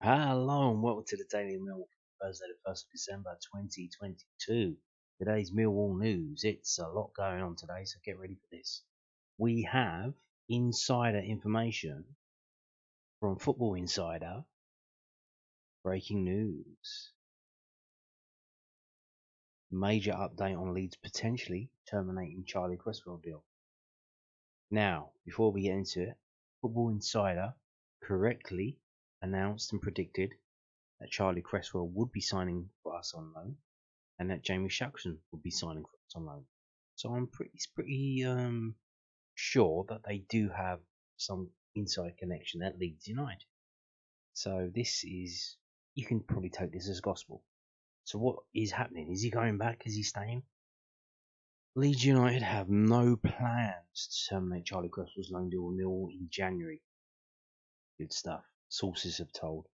Hello and welcome to the Daily Mill for Thursday, the 1st of December 2022. Today's Millwall news. It's a lot going on today, so get ready for this. We have insider information from Football Insider. Breaking news. Major update on Leeds potentially terminating Charlie Cresswell deal. Now, before we get into it, Football Insider correctly announced and predicted that Charlie Cresswell would be signing for us on loan, and that Jamie Shackleton would be signing for us on loan. So I'm pretty sure that they do have some inside connection at Leeds United. So this is, you can probably take this as gospel. So what is happening? Is he going back? Is he staying? Leeds United have no plans to terminate Charlie Cresswell's loan deal with Millwall in January. Good stuff. Sources have told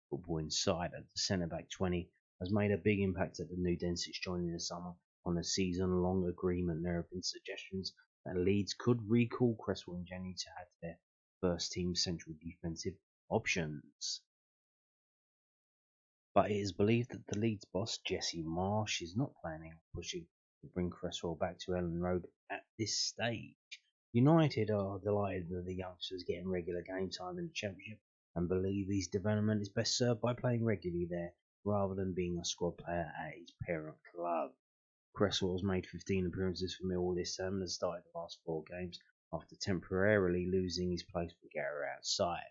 Football Insider the centre-back 20 has made a big impact at the new Densits joining the summer on a season-long agreement. There have been suggestions that Leeds could recall Cresswell in January to add to their first-team central defensive options. But it is believed that the Leeds boss, Jesse Marsh, is not planning on pushing to bring Cresswell back to Ellen Road at this stage. United are delighted that the youngsters getting regular game time in the Championship and believe his development is best served by playing regularly there rather than being a squad player at his parent club. Cresswell has made 15 appearances for Millwall this term and has started the last 4 games after temporarily losing his place for Gareth outside.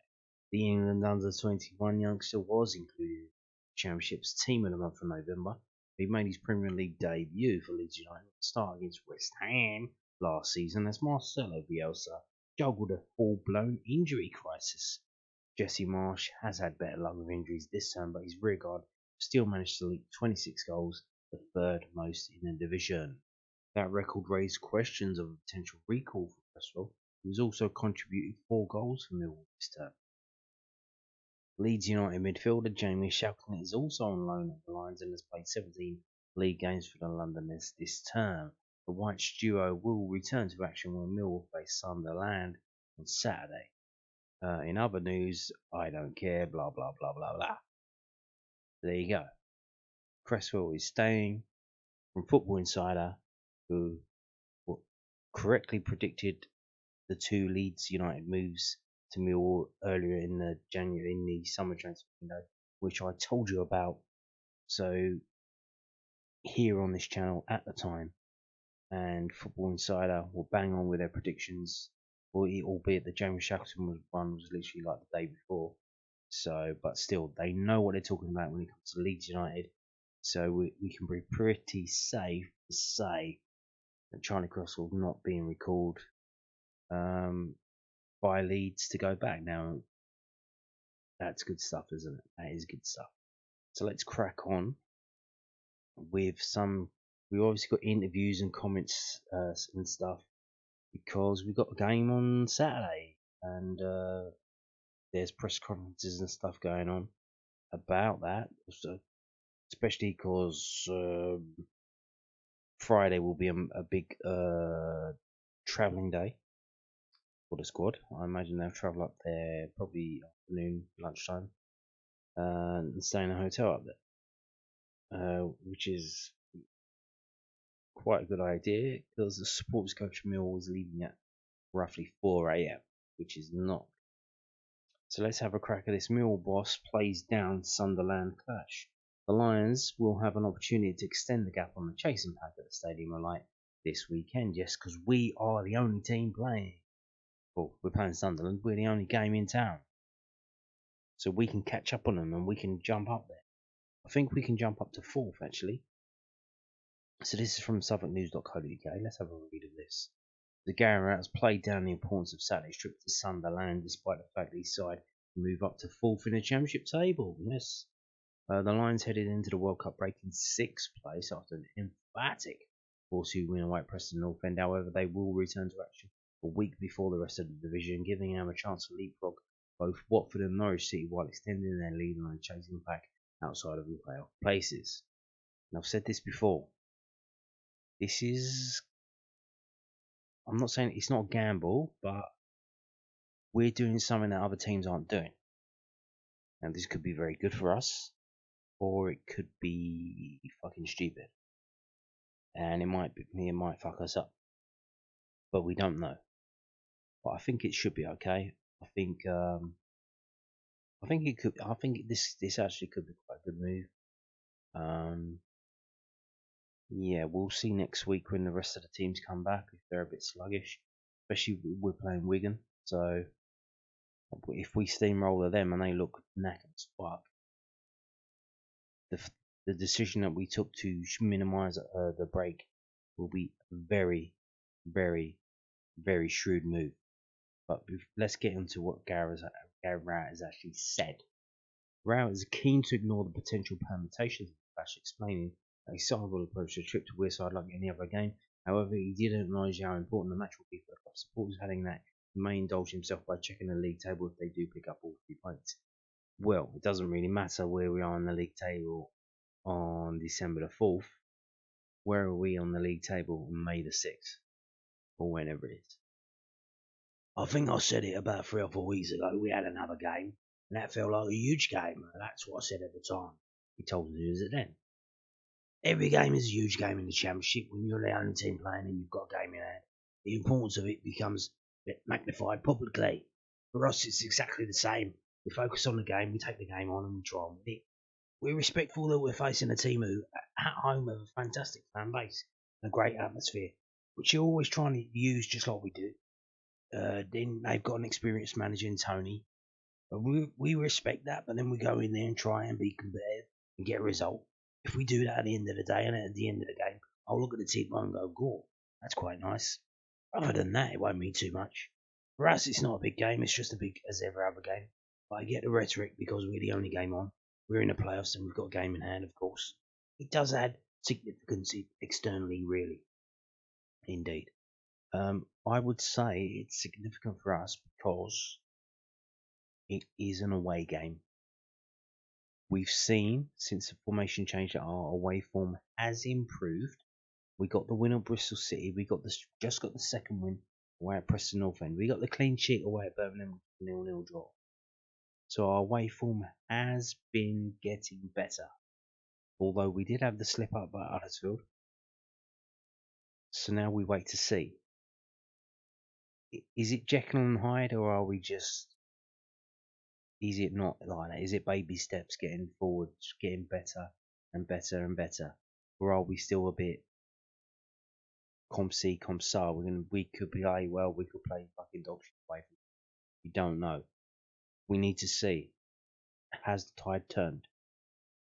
The England under-21 youngster was included in the Championship's team of the month of November. He made his Premier League debut for Leeds United at the start against West Ham last season as Marcelo Bielsa juggled a full-blown injury crisis. Jesse Marsh has had better luck with injuries this term, but his rearguard still managed to leak 26 goals, the third most in the division. That record raised questions of a potential recall for Cresswell, who has also contributed 4 goals for Millwall this term. Leeds United midfielder Jamie Shackleton is also on loan at the Lions and has played 17 league games for the Londoners this term. The Whites duo will return to action when Millwall face Sunderland on Saturday. In other news, I don't care, blah blah blah blah blah. There you go. Cresswell is staying, from Football Insider, who correctly predicted the 2 Leeds United moves to Millwall earlier in the summer transfer window, which I told you about. So here on this channel at the time, and Football Insider will bang on with their predictions, albeit the James Shackleton one was literally like the day before. So, but still, they know what they're talking about when it comes to Leeds United. So we can be pretty safe to say that Charlie Cresswell not being recalled by Leeds to go back. Now, that's good stuff, isn't it? That is good stuff. So let's crack on with some. We've obviously got interviews and comments and stuff because we've got a game on Saturday, and there's press conferences and stuff going on about that. So, especially because Friday will be a big travelling day for the squad. I imagine they'll travel up there probably afternoon, lunchtime, and stay in a hotel up there, which is quite a good idea because the sports coach Mill was leaving at roughly 4 a.m., which is not. So let's have a crack at this. Mill boss plays down Sunderland clash. The Lions will have an opportunity to extend the gap on the chasing pack at the Stadium of Light this weekend. Yes, because we are the only team playing. Well, we're playing Sunderland. We're the only game in town. So we can catch up on them and we can jump up there. I think we can jump up to 4th, actually. So this is from southwarknews.co.uk. Let's have a read of this. The Garrets played down the importance of Saturday's trip to Sunderland despite the fact that his side move up to 4th in the Championship table. Yes. The Lions headed into the World Cup breaking 6th place after an emphatic 4-2 win away at Preston North End. However, they will return to action a week before the rest of the division, giving them a chance to leapfrog both Watford and Norwich City while extending their lead on the chasing pack outside of the playoff places. And I've said this before. This is, I'm not saying it's not a gamble, but we're doing something that other teams aren't doing. And this could be very good for us, or it could be fucking stupid, and it might fuck us up, but we don't know. But I think it should be okay. I think it could. I think this actually could be quite a good move. Yeah, we'll see next week when the rest of the teams come back if they're a bit sluggish, especially we're playing Wigan. So if we steamroller them and they look knackered as fuck, the decision that we took to minimise the break will be very, very, very shrewd move. But let's get into what Rowett has actually said. Rowett is keen to ignore the potential permutations of the clash, explaining that his side will approach the trip to Wearside like any other game. However, he did acknowledge how important the match will be for the club supporters, adding that he may indulge himself by checking the league table if they do pick up all 3 points. Well, it doesn't really matter where we are on the league table on December the 4th. Where are we on the league table on May the 6th? Or whenever it is. I think I said it about 3 or 4 weeks ago. We had another game, and that felt like a huge game. That's what I said at the time. He told us it then. Every game is a huge game in the Championship. When you're the only team playing and you've got a game in hand, the importance of it becomes magnified publicly. For us, it's exactly the same. We focus on the game, we take the game on, and we try and win it. We're respectful that we're facing a team who, at home, have a fantastic fan base and a great atmosphere, which you're always trying to use just like we do. Then they've got an experienced manager in Tony. But we respect that, but then we go in there and try and be competitive and get a result. If we do that at the end of the day and at the end of the game, I'll look at the team and go, "Gore, that's quite nice." Other than that, it won't mean too much. For us, it's not a big game. It's just as big as every other game. But I get the rhetoric because we're the only game on. We're in the playoffs and we've got a game in hand, of course. It does add significance externally, really. Indeed. I would say it's significant for us because it is an away game. We've seen since the formation change that our away form has improved. We got the win at Bristol City. We just got the second win away at Preston North End. We got the clean sheet away at Birmingham 0-0 draw. So our away form has been getting better. Although we did have the slip up at Huddersfield. So now we wait to see. Is it Jekyll and Hyde, or are we just... Is it not like that? Is it baby steps getting forward, getting better and better and better? Or are we still a bit com si, com sa? We could play well, we could play fucking dog shit away from it. We don't know. We need to see. Has the tide turned?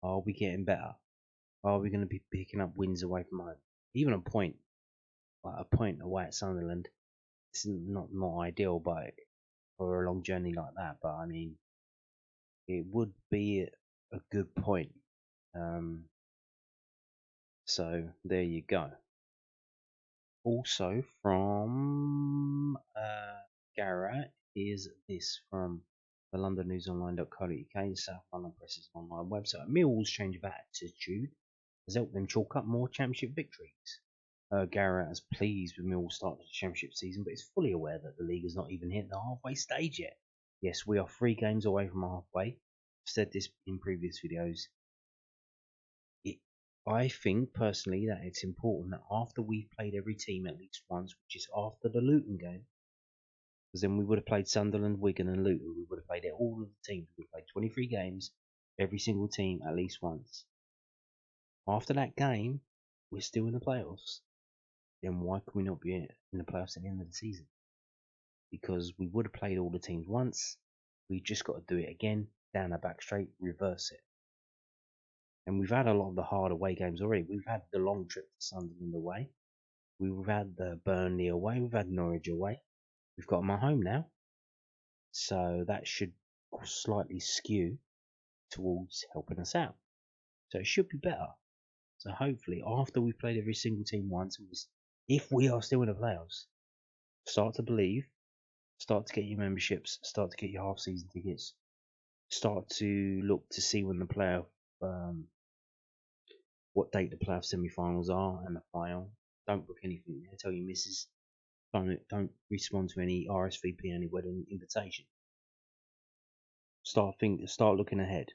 Are we getting better? Are we going to be picking up wins away from home? Even a point, like a point away at Sunderland, it's not ideal, but for a long journey like that. But I mean, it would be a good point. So there you go. Also from Garrett is this from the londonnewsonline.co.uk, the South London Press's online website. Millwall's change of attitude has helped them chalk up more championship victories. Garrett is pleased with Millwall's start to the championship season, but is fully aware that the league has not even hit the halfway stage yet. Yes, we are 3 games away from halfway. I've said this in previous videos. I think personally that it's important that after we've played every team at least once, which is after the Luton game, because then we would have played Sunderland, Wigan and Luton. We would have played all of the teams. We would have played 23 games, every single team at least once. After that game, we're still in the playoffs. Then why can we not be in the playoffs at the end of the season? Because we would have played all the teams once. We just got to do it again, down the back straight, reverse it. And we've had a lot of the hard away games already. We've had the long trip to Sunderland away. We've had the Burnley away. We've had Norwich away. We've got them at home now. So that should slightly skew towards helping us out. So it should be better. So hopefully after we've played every single team once, if we are still in the playoffs, start to believe, start to get your memberships, start to get your half-season tickets, start to look to see when the playoff... what date the playoff semi-finals are and the final. Don't book anything there. Tell your missus. Don't respond to any RSVP, any wedding invitation. start looking ahead.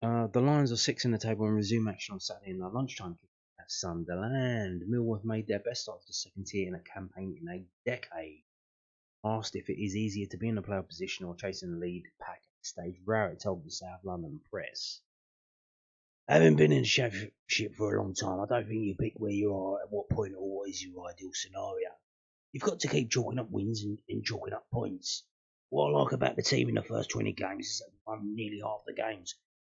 The Lions are 6th in the table and resume action on Saturday in the lunchtime kick at Sunderland. Millwall have made their best start to the second tier in a campaign in a decade. Asked if it is easier to be in a playoff position or chasing the lead pack at this stage, Rowett told the South London Press, "Having been in the championship for a long time, I don't think you pick where you are at what point or what is your ideal scenario. You've got to keep chalking up wins and chalking up points. What I like about the team in the first 20 games is that we've won nearly half the games.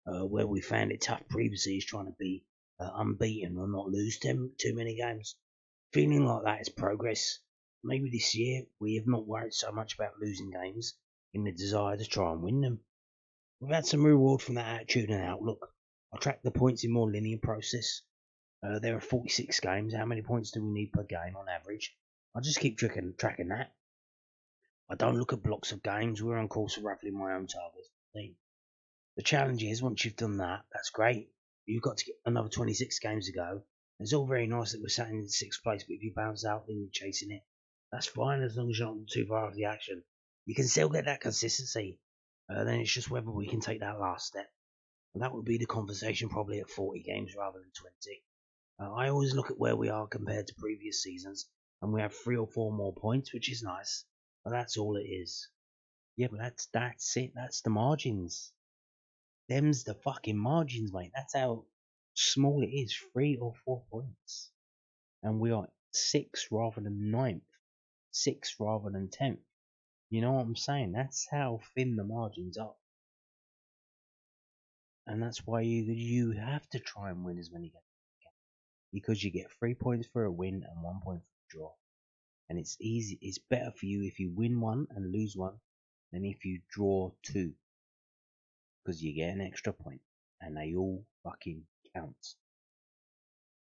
Where we found it tough previously is trying to be unbeaten or not lose too many games. Feeling like that is progress. Maybe this year we have not worried so much about losing games in the desire to try and win them. We've had some reward from that attitude and outlook. I track the points in more linear process. There are 46 games. How many points do we need per game on average? I just keep tracking that. I don't look at blocks of games. We're on course for roughly my own target. The challenge is, once you've done that, that's great. You've got to get another 26 games to go. It's all very nice that we're sat in 6th place, but if you bounce out, then you're chasing it. That's fine as long as you're not too far off the action. You can still get that consistency. Then it's just whether we can take that last step. And that would be the conversation probably at 40 games rather than 20. I always look at where we are compared to previous seasons, and we have 3 or 4 more points, which is nice. But that's all it is. Yeah, but that's it. That's the margins. Them's the fucking margins, mate. That's how small it is. 3 or 4 points. And we are 6th rather than 9th. 6th rather than 10th. You know what I'm saying? That's how thin the margins are. And that's why you have to try and win as many games as you can. Because you get 3 points for a win and 1 point for a draw. And it's easy. It's better for you if you win 1 and lose 1 than if you draw 2. Because you get an extra point. And they all fucking count.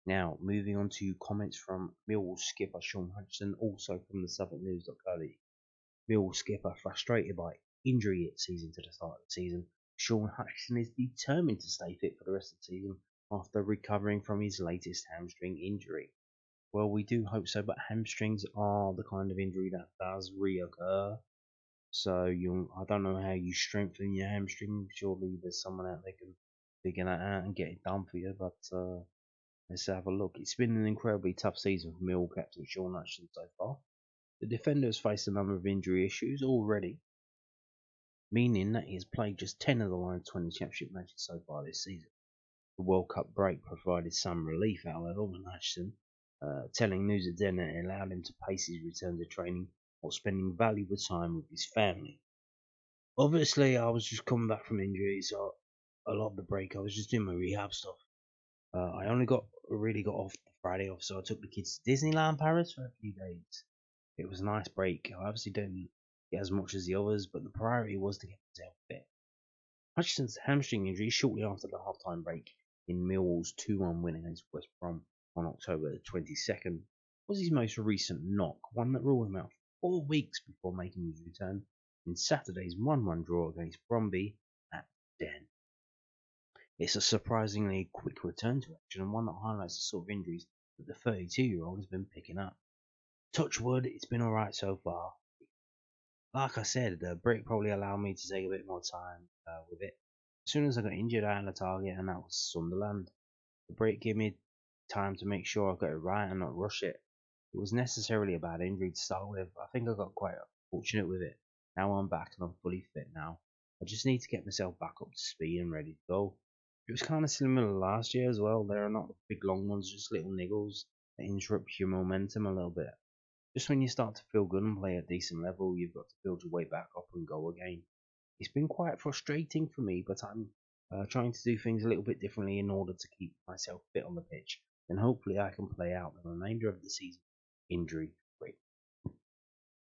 Now, moving on to comments from Millwall skipper Shaun Hutchinsons, also from the Southwark.co.uk. Millwall skipper frustrated by injury season to the start of the season. Shaun Hutchinsons is determined to stay fit for the rest of the season after recovering from his latest hamstring injury. Well, we do hope so, but hamstrings are the kind of injury that does reoccur. So I don't know how you strengthen your hamstring. Surely there's someone out there can figure that out and get it done for you. But let's have a look. It's been an incredibly tough season for Millwall captain Shaun Hutchinsons so far. The defender has faced a number of injury issues already, meaning that he has played just 10 of the Lions' 20 championship matches so far this season. The World Cup break provided some relief, however, when Hutchinson, telling News at Den that it allowed him to pace his return to training while spending valuable time with his family. Obviously, I was just coming back from injury, so a lot of the break I was just doing my rehab stuff. I only really got off the Friday off, so I took the kids to Disneyland Paris for a few days. It was a nice break. I obviously didn't get as much as the others, but the priority was to get myself fit. Hutchinson's hamstring injury shortly after the half-time break in Millwall's 2-1 win against West Brom on October the 22nd was his most recent knock, one that ruled him out for 4 weeks before making his return in Saturday's 1-1 draw against Bromby at Den. It's a surprisingly quick return to action and one that highlights the sort of injuries that the 32-year-old has been picking up. Touch wood, it's been alright so far. Like I said, the break probably allowed me to take a bit more time with it. As soon as I got injured, I had a target, and that was Sunderland. The break gave me time to make sure I got it right and not rush it. It was necessarily a bad injury to start with. I think I got quite fortunate with it. Now I'm back and I'm fully fit now. I just need to get myself back up to speed and ready to go. It was kind of similar to last year as well. There are not big long ones, just little niggles that interrupt your momentum a little bit. Just when you start to feel good and play at a decent level, you've got to build your way back up and go again. It's been quite frustrating for me, but I'm trying to do things a little bit differently in order to keep myself fit on the pitch. And hopefully I can play out the remainder of the season injury free.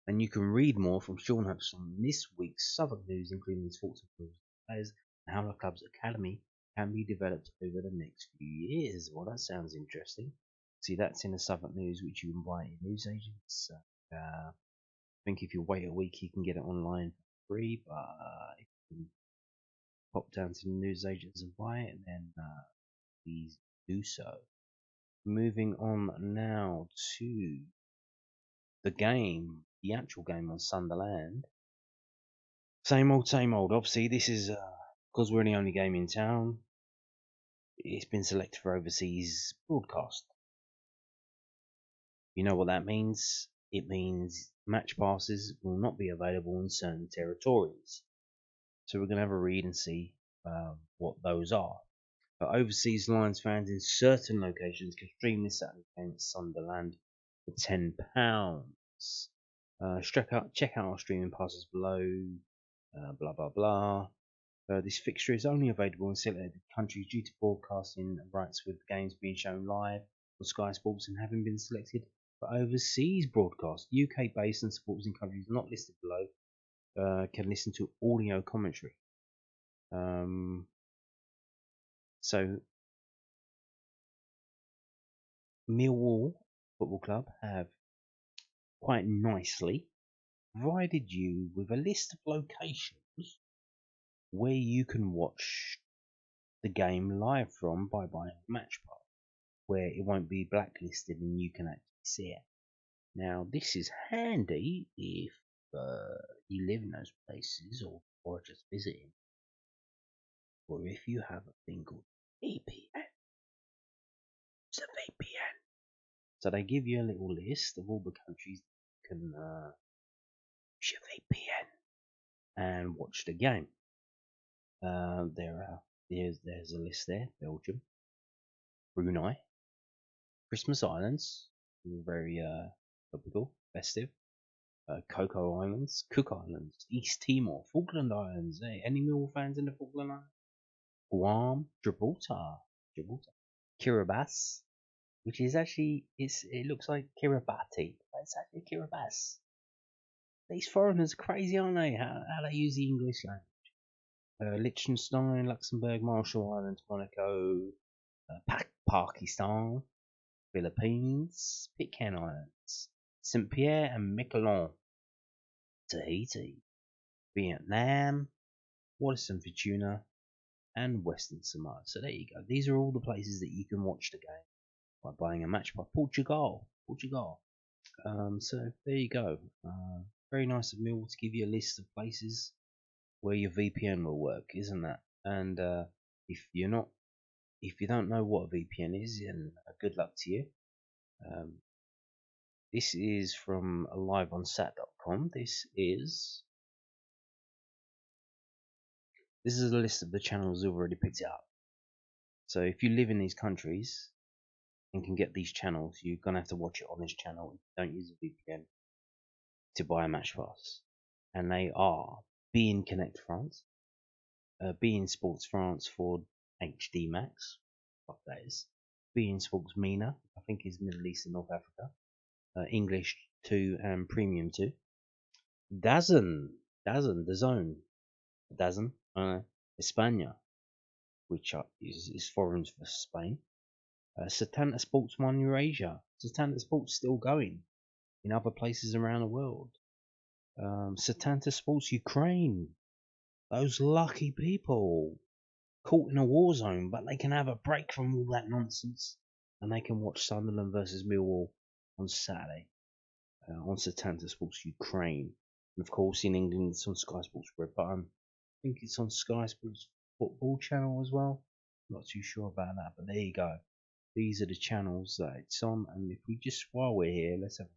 And you can read more from Shaun Hutchinsons in this week's Southwark news, including his thoughts on players and how the club's academy can be developed over the next few years. Well, that sounds interesting. See, that's in the Southwark news, which you can buy in newsagents. I think if you wait a week, you can get it online for free. But if you can pop down to the newsagents and buy it, then please do so. Moving on now to the game, the actual game on Sunderland. Same old, same old. Obviously, this is because we're the only game in town. It's been selected for overseas broadcast. You know what that means? It means match passes will not be available in certain territories. So we're going to have a read and see what those are. But overseas Lions fans in certain locations can stream this Saturday game at Sunderland for £10. Check out our streaming passes below. Blah blah blah. This fixture is only available in selected countries due to broadcasting rights, with games being shown live on Sky Sports and having been selected for overseas broadcast. UK based and supporting countries not listed below can listen to audio commentary. So Millwall Football Club have quite nicely provided you with a list of locations where you can watch the game live from by buying a match pass, where it won't be blacklisted and you can actually see it. Now, this is handy if you live in those places or just visiting, or if you have a thing called VPN. It's a VPN. So they give you a little list of all the countries that you can use your VPN and watch the game. There's a list there: Belgium, Brunei, Christmas Islands, very topical, festive. Coco Islands, Cook Islands, East Timor, Falkland Islands. Hey, any Millwall fans in the Falkland Islands? Guam, Gibraltar, Kiribati, which is actually it looks like Kiribati, but it's actually Kiribati. These foreigners are crazy, aren't they? How they use the English language. Liechtenstein, Luxembourg, Marshall Islands, Monaco, Pakistan, Philippines, Pitcairn Islands, St. Pierre and Miquelon, Tahiti, Vietnam, Wallis and Futuna, and Western Samoa. So there you go. These are all the places that you can watch the game by buying a match by Portugal. So there you go. Very nice of Millwall to give you a list of places where your VPN will work, isn't that? And if you don't know what a VPN is, then good luck to you. This is from liveonsat.com. This is a list of the channels who've already picked it up. So if you live in these countries and can get these channels, you're gonna have to watch it on this channel if you don't use a VPN to buy a match pass. And they are beIN Connect France, beIN Sports France for HD Max, what that is, beIN Sports MENA, I think is Middle East and North Africa, English 2 and Premium 2, DAZN, España, which is foreign for Spain. Setanta Sports 1 Eurasia. Setanta Sports still going in other places around the world. Setanta Sports Ukraine. Those lucky people caught in a war zone, but they can have a break from all that nonsense and they can watch Sunderland versus Millwall on Saturday on Setanta Sports Ukraine. And of course, in England, it's on Sky Sports Red Button. I think it's on Sky Sports Football Channel as well. Not too sure about that, but there you go. These are the channels that it's on, and if we just, while we're here, let's have,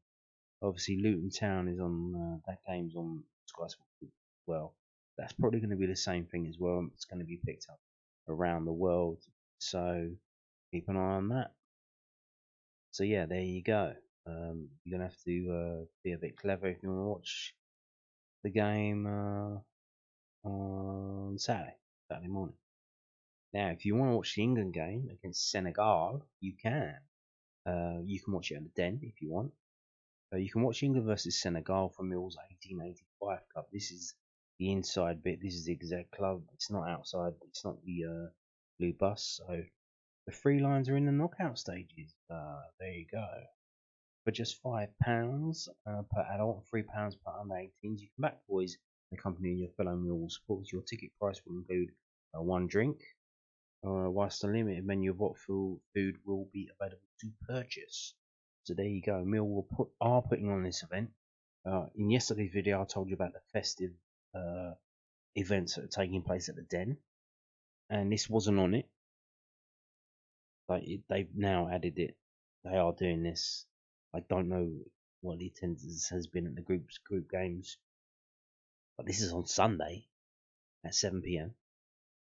obviously Luton Town is on, that game's on Sky Sports as well. That's probably going to be the same thing as well. It's going to be picked up around the world, so keep an eye on that. So yeah, there you go. You're going to have to be a bit clever if you want to watch the game on Saturday morning. Now, if you want to watch the England game against Senegal, you can. You can watch it at the Den if you want. You can watch England versus Senegal from Millwall's 1885 club. This is the inside bit. This is the exact club. It's not outside. It's not the blue bus. So the three lines are in the knockout stages. There you go. For just £5 per adult, £3 per under 18s, you can back boys accompanying your fellow Millwall supporters. Your ticket price will include one drink, whilst a limited menu of what food will be available to purchase. So there you go. Millwall are putting on this event. In yesterday's video, I told you about the festive events that are taking place at the Den, and this wasn't on it. They've now added it. They are doing this. I don't know what the attendance has been at the group games, but this is on Sunday at 7 p.m.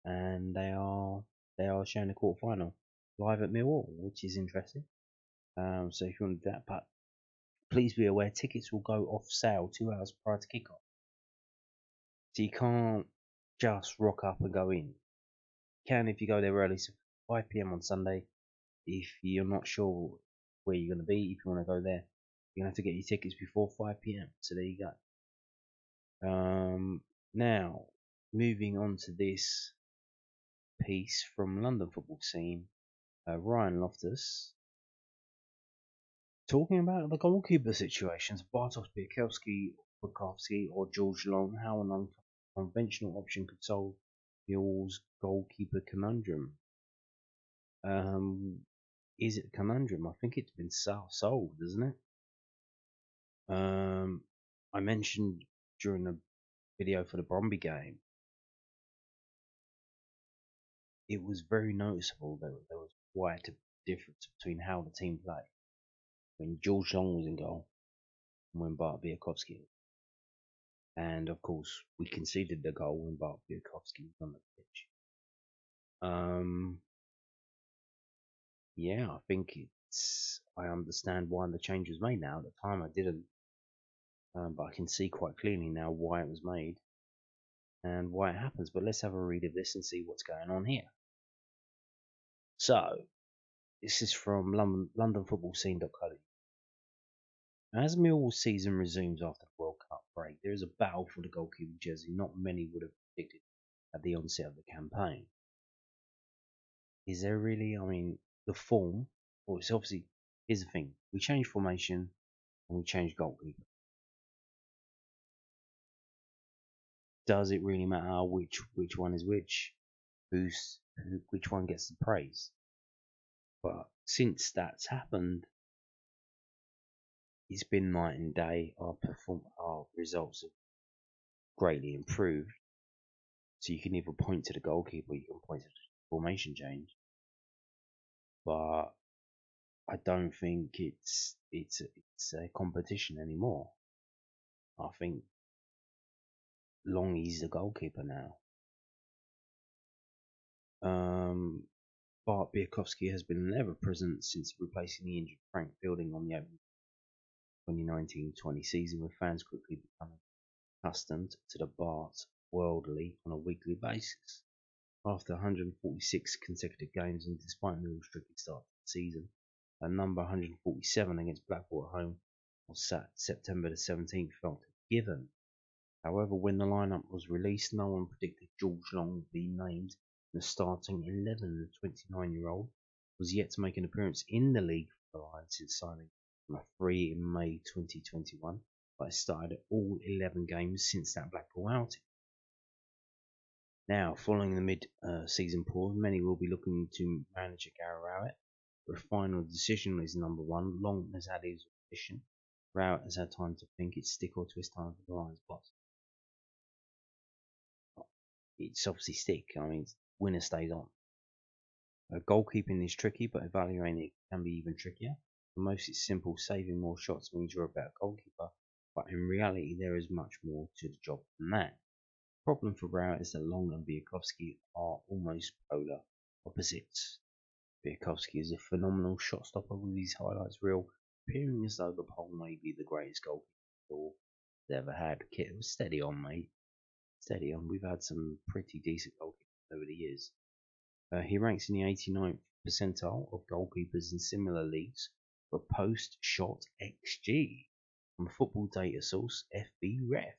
and they are showing the quarter final live at Millwall, which is interesting. So if you want to do that, but please be aware tickets will go off sale 2 hours prior to kickoff. So you can't just rock up and go in. You can if you go there early, so 5 p.m. on Sunday. If you're not sure where you're going to be, if you want to go there, you're going to have to get your tickets before 5 p.m. So there you go. Now, moving on to this piece from London football scene, Ryan Loftus talking about the goalkeeper situations, Bartosz Białkowski, or George Long, how an unconventional option could solve Millwall's goalkeeper conundrum. Is it a conundrum? I think it's been solved, isn't it? I mentioned during the video for the Bromby game, it was very noticeable that there was quite a difference between how the team played when George Long was in goal and when Bart Białkowski. And of course, we conceded the goal when Bart Białkowski was on the pitch. Yeah, I think I understand why the change was made now. At the time, I didn't. But I can see quite clearly now why it was made and why it happens. But let's have a read of this and see what's going on here. So, this is from LondonFootballScene.co. As Millwall's season resumes after the World Cup break, there is a battle for the goalkeeper jersey not many would have predicted at the onset of the campaign. Is there really? I mean, the form, well, it's obviously, here's the thing, we changed formation and we changed goalkeeper. Does it really matter which one is which? Which one gets the praise? But since that's happened, it's been night and day. Our results have greatly improved. So you can either point to the goalkeeper, or you can point to the formation change. But I don't think it's a competition anymore. I think Longy's the goalkeeper now. Bart Białkowski has been ever present since replacing the injured Frank Fielding on the opening 2019-20 season, with fans quickly becoming accustomed to the Bart worldly on a weekly basis. After 146 consecutive games and despite the restricted start to the season, a number 147 against Blackpool at home on September the 17th felt given. However, when the lineup was released, no one predicted George Long would be named in the starting 11. The 29-year-old was yet to make an appearance in the league for the Lions since signing on a free in May 2021, but has started all 11 games since that Blackpool outing. Now, following the mid-season pause, many will be looking to manager Gary Rowett, but a final decision is number one. Long has had his audition. Rowett has had time to think it's stick or twist time for the Lions boss. It's obviously stick. I mean, winner stays on. Goalkeeping is tricky, but evaluating it can be even trickier. For most, it's simple. Saving more shots means you're a better goalkeeper, but in reality, there is much more to the job than that. The problem for Rowett is that Long and Białkowski are almost polar opposites. Białkowski is a phenomenal shot stopper with his highlights reel, appearing as though the pole may be the greatest goalkeeper they've ever had. Steady on, mate. Steady on. We've had some pretty decent goalkeepers over the years. He ranks in the 89th percentile of goalkeepers in similar leagues for post-shot XG from football data source FBref.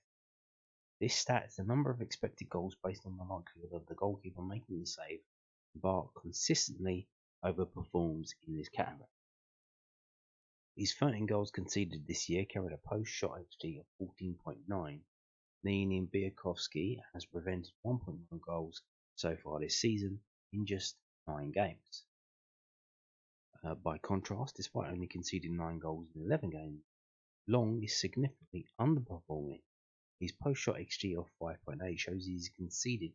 This stat is the number of expected goals based on the likelihood of the goalkeeper making the save. Bart consistently overperforms in this category. His 13 goals conceded this year carried a post-shot XG of 14.9, meaning Białkowski has prevented 1.1 goals so far this season in just 9 games. By contrast, despite only conceding 9 goals in 11 games, Long is significantly underperforming. His post-shot XG of 5.8 shows he's conceded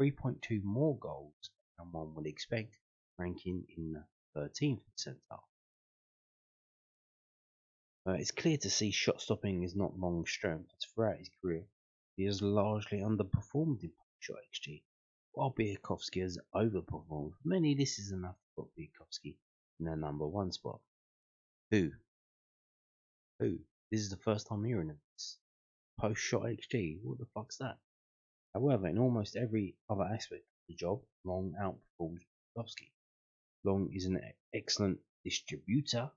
3.2 more goals than one would expect, ranking in the 13th percentile. It's clear to see shot stopping is not Long's strength, as throughout his career he has largely underperformed in post-shot XG, while Biakovsky has overperformed. For many, this is enough to put Biakovsky in the number one spot. Who? This is the first time hearing of this. Post-shot XG? What the fuck's that? However, in almost every other aspect of the job, Long outperforms Biakovsky. Long is an excellent distributor,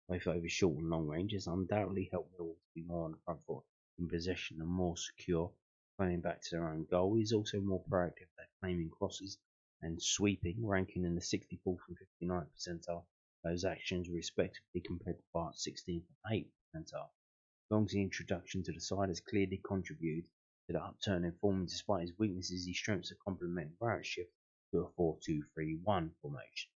both over short and long ranges, undoubtedly helped Millwall to be more on the front foot in possession and more secure playing back to their own goal. He is also more proactive at claiming crosses and sweeping, ranking in the 64th and 59th percentile. Those actions respectively compared to Bart's 16th and 8th percentile. Long's introduction to the side has clearly contributed to the upturn in form, and despite his weaknesses, his strengths are complementing Rowett's shift to a 4-2-3-1 formation.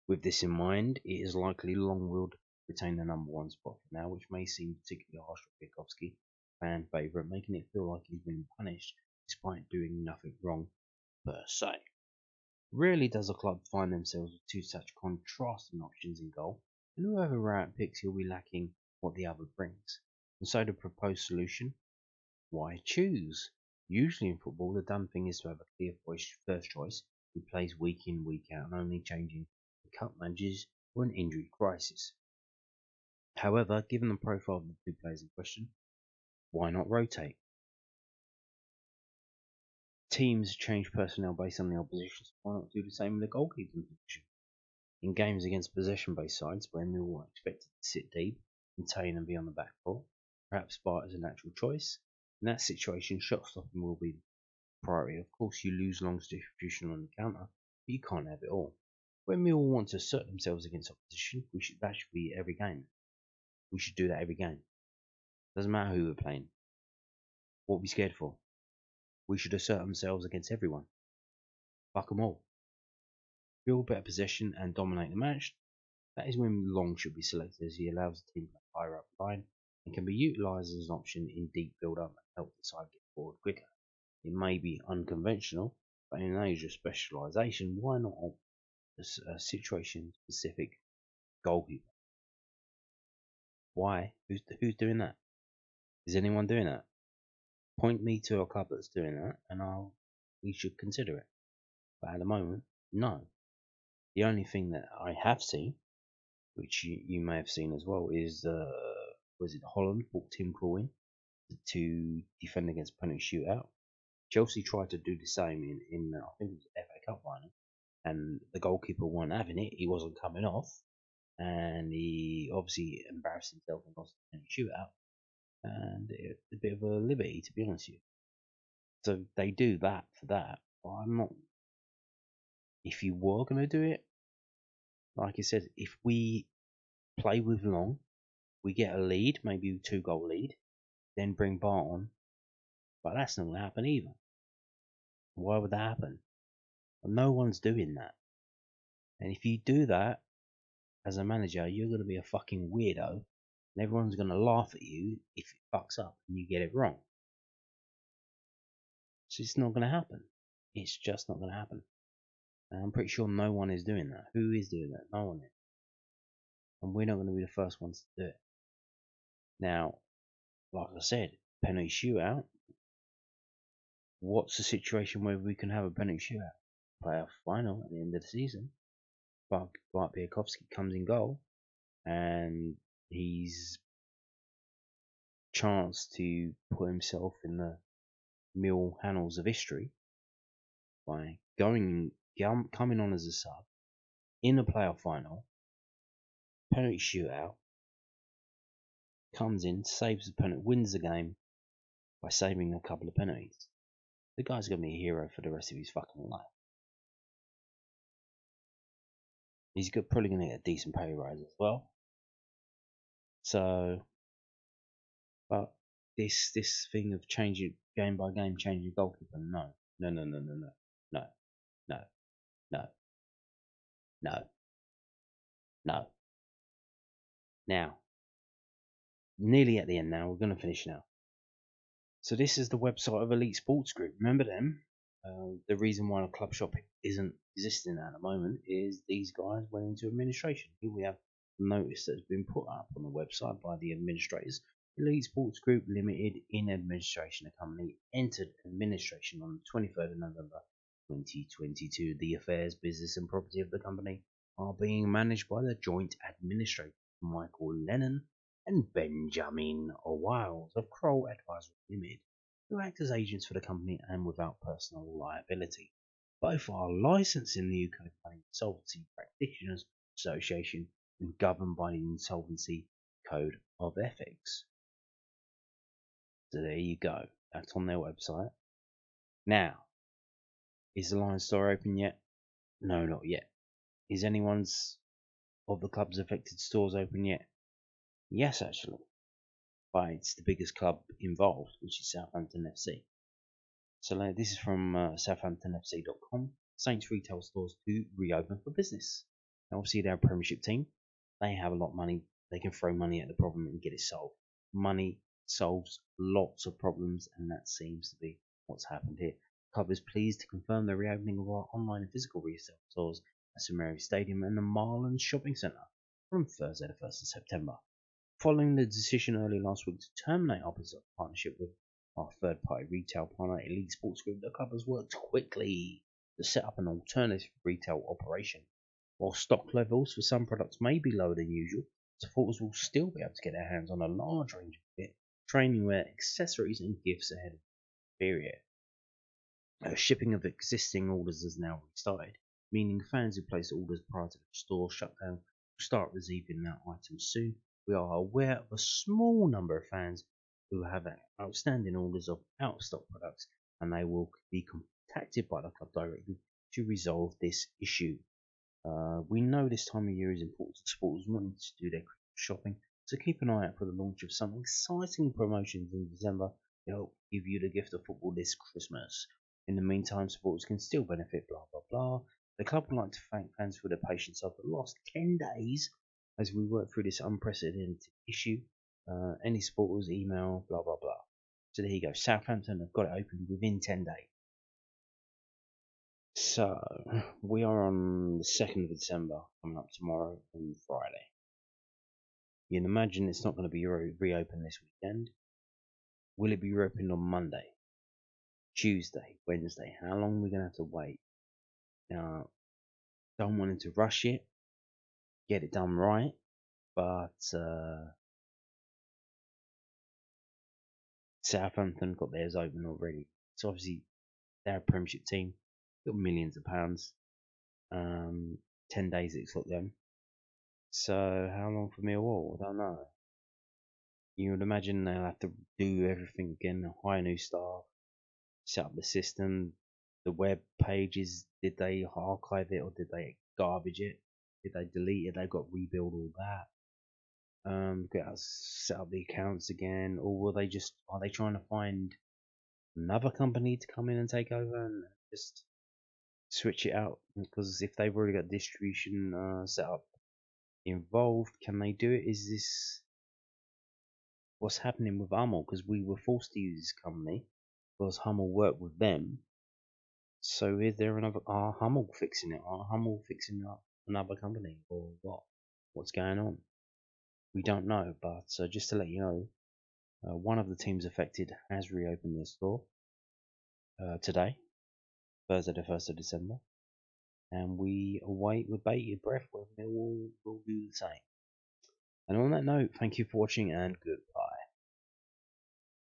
With this in mind, it is likely Long will retain the number one spot for now, which may seem particularly harsh for Biakovsky, fan favourite, making it feel like he's been punished despite doing nothing wrong per se. Rarely does a club find themselves with two such contrasting options in goal, and whoever Rowett picks, he'll be lacking what the other brings. And so the proposed solution? Why choose? Usually in football, the done thing is to have a clear first choice who plays week in, week out, and only changing the cup managers or an injury crisis. However, given the profile of the two players in question, why not rotate? Teams change personnel based on the opposition, so why not do the same in the goalkeeping position? In games against possession-based sides, where Millwall are expected to sit deep, contain and be on the back foot, perhaps Bart is a natural choice. In that situation, shot stopping will be the priority. Of course, you lose Long's distribution on the counter, but you can't have it all. When Millwall want to assert themselves against opposition, that should be every game. We should do that every game. Doesn't matter who we're playing. What are we scared for? We should assert ourselves against everyone. Fuck them all. Build better possession and dominate the match. That is when Long should be selected, as he allows the team to play higher up the line and can be utilised as an option in deep build-up and help the side get forward quicker. It may be unconventional, but in an age of specialisation, why not a situation-specific goalkeeper? Why? Who's doing that? Is anyone doing that? Point me to a club that's doing that, and we should consider it. But at the moment, no. The only thing that I have seen, which you may have seen as well, is Holland brought Tim Krul in to defend against penalty shootout. Chelsea tried to do the same in I think it was the FA Cup final, and the goalkeeper wasn't having it. He wasn't coming off, and he obviously embarrassed himself and lost the penalty shootout. And it's a bit of a liberty, to be honest with you. So they do that for that. But I'm not. If you were going to do it, like I said, if we play with Long, we get a lead, maybe a 2-goal lead, then bring Bart on. But that's not going to happen either. Why would that happen? Well, no one's doing that. And if you do that, as a manager, you're going to be a fucking weirdo. And everyone's going to laugh at you if it fucks up and you get it wrong. So it's not going to happen. It's just not going to happen. And I'm pretty sure no one is doing that. Who is doing that? No one is. And we're not going to be the first ones to do it. Now, like I said, penalty shootout. What's the situation where we can have a penalty shootout? Playoff final at the end of the season. Bart Biakovsky comes in goal, and he's chance to put himself in the Mill annals of history by coming on as a sub in a playoff final, penalty shootout, comes in, saves the penalty, wins the game by saving a couple of penalties. The guy's going to be a hero for the rest of his fucking life. He's probably going to get a decent pay rise as well. So, but this thing of changing game by game, changing goalkeeper, no. Now, nearly at the end now, we're going to finish now. So this is the website of Elite Sports Group. Remember them? The reason why a club shop isn't existing at the moment is these guys went into administration. Here we have a notice that has been put up on the website by the administrators. Elite Sports Group Limited in administration. The company entered administration on the 23rd of November 2022. The affairs, business and property of the company are being managed by the joint administrators Michael Lennon and Benjamin Wiles of Kroll Advisory Limited, who act as agents for the company and without personal liability. Both are licensed in the UK by the Insolvency Practitioners Association and governed by the Insolvency Code of Ethics. So there you go. That's on their website. Now, is the Lions store open yet? No, not yet. Is anyone's of the club's affected stores open yet? Yes, actually. But it's the biggest club involved, which is Southampton FC. So this is from southamptonfc.com. Saints retail stores to reopen for business. Now, obviously, they're a Premiership team. They have a lot of money. They can throw money at the problem and get it solved. Money solves lots of problems, and that seems to be what's happened here. The club is pleased to confirm the reopening of our online and physical retail stores at St Mary's Stadium and the Marlins Shopping Centre from Thursday the 1st of September. Following the decision early last week to terminate our partnership with our third-party retail partner, Elite Sports Group, the club has worked quickly to set up an alternative retail operation. While stock levels for some products may be lower than usual, supporters will still be able to get their hands on a large range of kit, training wear, accessories and gifts ahead of the period. Shipping of existing orders has now restarted, meaning fans who placed orders prior to the store shutdown will start receiving their items soon. We are aware of a small number of fans who have outstanding orders of out-of-stock products, and they will be contacted by the club directly to resolve this issue. We know this time of year is important to supporters wanting to do their Christmas shopping, so keep an eye out for the launch of some exciting promotions in December to help give you the gift of football this Christmas. In the meantime, supporters can still benefit, blah blah blah. The club would like to thank fans for their patience over the last 10 days as we work through this unprecedented issue. Any supporters, email, blah blah blah. So there you go. Southampton have got it open within 10 days. So we are on the 2nd of December, coming up tomorrow and Friday. You can imagine it's not going to be reopened this weekend. Will it be reopened on Monday, Tuesday, Wednesday? How long are we going to have to wait? Now, don't want to rush it, get it done right, but Southampton got theirs open already. So obviously they're a Premiership team, got millions of pounds. 10 days it took them. So how long for Millwall? I don't know. You would imagine they'll have to do everything again, hire new staff, set up the system, the web pages. Did they archive it or did they garbage it? Did they delete it? They've got to rebuild all that. Get us set up the accounts again, or are they trying to find another company to come in and take over and just switch it out? Because if they've already got distribution set up involved, can they do it? Is this what's happening with Hummel? Because we were forced to use this company because Hummel worked with them. So is there another? Are Hummel fixing it? Are Hummel fixing up another company or what? What's going on? We don't know. But just to let you know, one of the teams affected has reopened their store today, Thursday the 1st of December, and we await with bated breath whether they will do the same. And on that note, thank you for watching and goodbye.